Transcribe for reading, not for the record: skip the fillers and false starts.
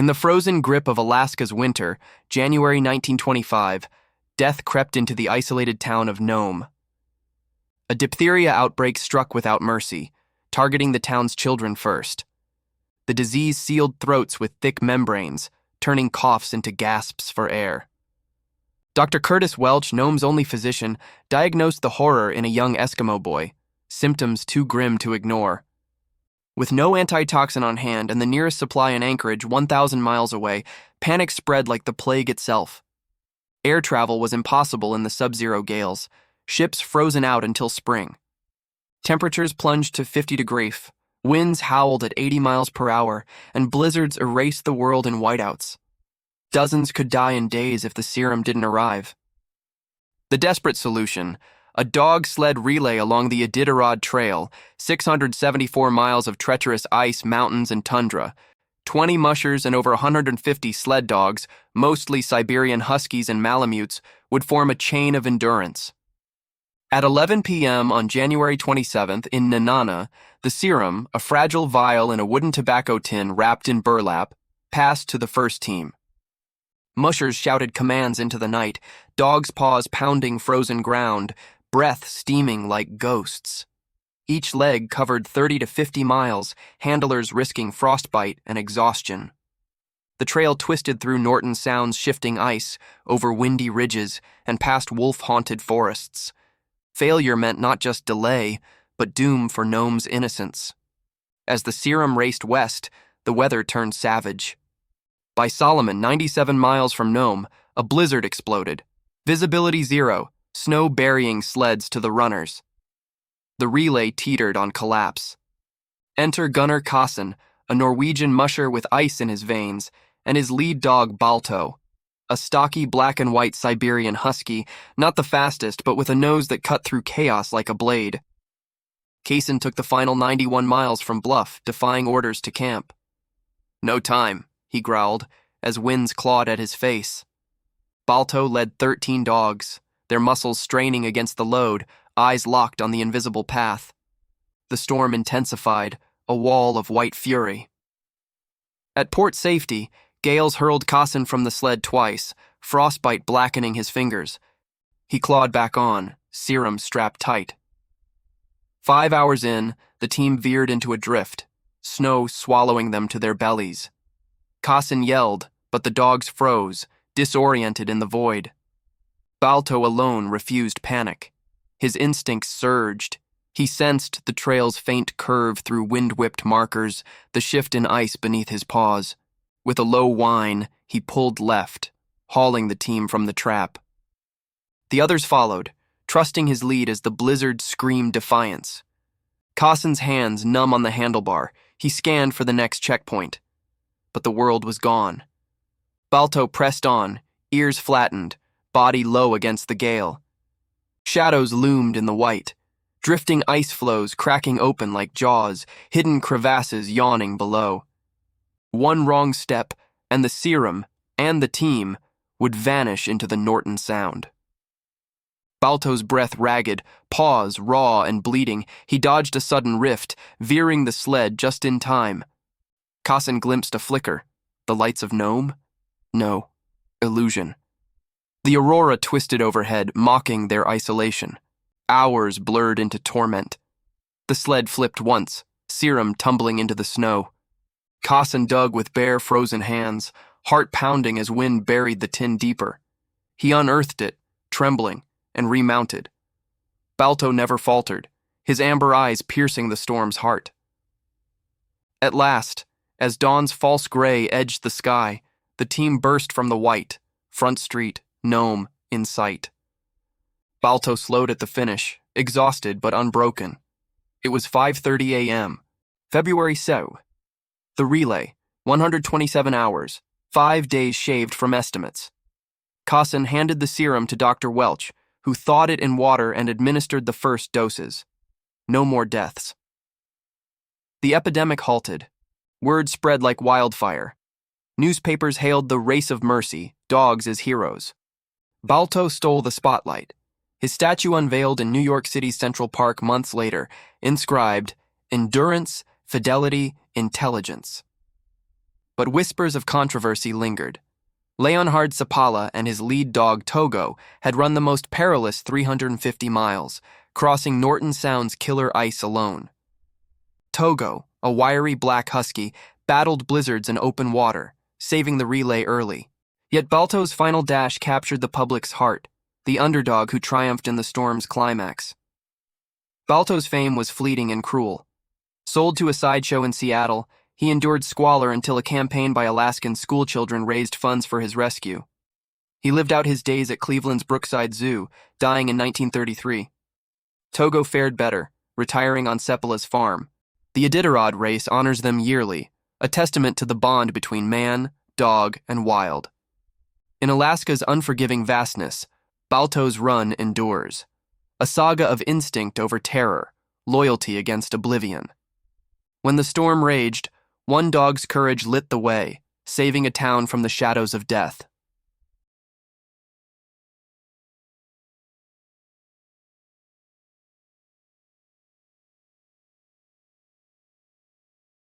In the frozen grip of Alaska's winter, January 1925, death crept into the isolated town of Nome. A diphtheria outbreak struck without mercy, targeting the town's children first. The disease sealed throats with thick membranes, turning coughs into gasps for air. Dr. Curtis Welch, Nome's only physician, diagnosed the horror in a young Eskimo boy, symptoms too grim to ignore. With no antitoxin on hand and the nearest supply in Anchorage 1,000 miles away, panic spread like the plague itself. Air travel was impossible in the sub-zero gales, ships frozen out until spring. Temperatures plunged to 50 degrees, winds howled at 80 miles per hour, and blizzards erased the world in whiteouts. Dozens could die in days if the serum didn't arrive. The desperate solution: a dog sled relay along the Iditarod Trail, 674 miles of treacherous ice, mountains, and tundra. 20 mushers and over 150 sled dogs, mostly Siberian Huskies and Malamutes, would form a chain of endurance. At 11 p.m. on January 27th in Nenana, the serum, a fragile vial in a wooden tobacco tin wrapped in burlap, passed to the first team. Mushers shouted commands into the night, dogs' paws pounding frozen ground, breath steaming like ghosts. Each leg covered 30 to 50 miles, handlers risking frostbite and exhaustion. The trail twisted through Norton Sound's shifting ice, over windy ridges, and past wolf-haunted forests. Failure meant not just delay, but doom for Nome's innocence. As the serum raced west, the weather turned savage. By Solomon, 97 miles from Nome, a blizzard exploded. Visibility zero, snow burying sleds to the runners. The relay teetered on collapse. Enter Gunnar Kassen, a Norwegian musher with ice in his veins, and his lead dog Balto, a stocky black and white Siberian husky, not the fastest, but with a nose that cut through chaos like a blade. Kassen took the final 91 miles from Bluff, defying orders to camp. "No time," he growled, as winds clawed at his face. Balto led 13 dogs, their muscles straining against the load, eyes locked on the invisible path. The storm intensified, a wall of white fury. At port safety, gales hurled Kassen from the sled twice, frostbite blackening his fingers. He clawed back on, serum strapped tight. 5 hours in, the team veered into a drift, snow swallowing them to their bellies. Kassen yelled, but the dogs froze, disoriented in the void. Balto alone refused panic. His instincts surged. He sensed the trail's faint curve through wind-whipped markers, the shift in ice beneath his paws. With a low whine, he pulled left, hauling the team from the trap. The others followed, trusting his lead as the blizzard screamed defiance. Kassen's hands numb on the handlebar, he scanned for the next checkpoint. But the world was gone. Balto pressed on, ears flattened, body low against the gale. Shadows loomed in the white, drifting ice floes cracking open like jaws, hidden crevasses yawning below. One wrong step, and the serum, and the team, would vanish into the Norton Sound. Balto's breath ragged, paws raw and bleeding, he dodged a sudden rift, veering the sled just in time. Kassen glimpsed a flicker. The lights of Nome? No. Illusion. The aurora twisted overhead, mocking their isolation. Hours blurred into torment. The sled flipped once, serum tumbling into the snow. Kassen dug with bare, frozen hands, heart pounding as wind buried the tin deeper. He unearthed it, trembling, and remounted. Balto never faltered, his amber eyes piercing the storm's heart. At last, as dawn's false gray edged the sky, the team burst from the white, Front Street, Nome, in sight. Balto slowed at the finish, exhausted but unbroken. It was 5:30 a.m., February 2nd. The relay, 127 hours, 5 days shaved from estimates. Kassen handed the serum to Dr. Welch, who thawed it in water and administered the first doses. No more deaths. The epidemic halted. Word spread like wildfire. Newspapers hailed the race of mercy, dogs as heroes. Balto stole the spotlight. His statue unveiled in New York City's Central Park months later, inscribed, "Endurance, Fidelity, Intelligence." but whispers of controversy lingered. Leonhard Sapala and his lead dog Togo had run the most perilous 350 miles, crossing Norton Sound's killer ice alone. Togo, a wiry black husky, battled blizzards in open water, saving the relay early. Yet Balto's final dash captured the public's heart, the underdog who triumphed in the storm's climax. Balto's fame was fleeting and cruel. Sold to a sideshow in Seattle, he endured squalor until a campaign by Alaskan schoolchildren raised funds for his rescue. He lived out his days at Cleveland's Brookside Zoo, dying in 1933. Togo fared better, retiring on Sepala's farm. The Iditarod race honors them yearly, a testament to the bond between man, dog, and wild. In Alaska's unforgiving vastness, Balto's run endures, a saga of instinct over terror, loyalty against oblivion. When the storm raged, one dog's courage lit the way, saving a town from the shadows of death.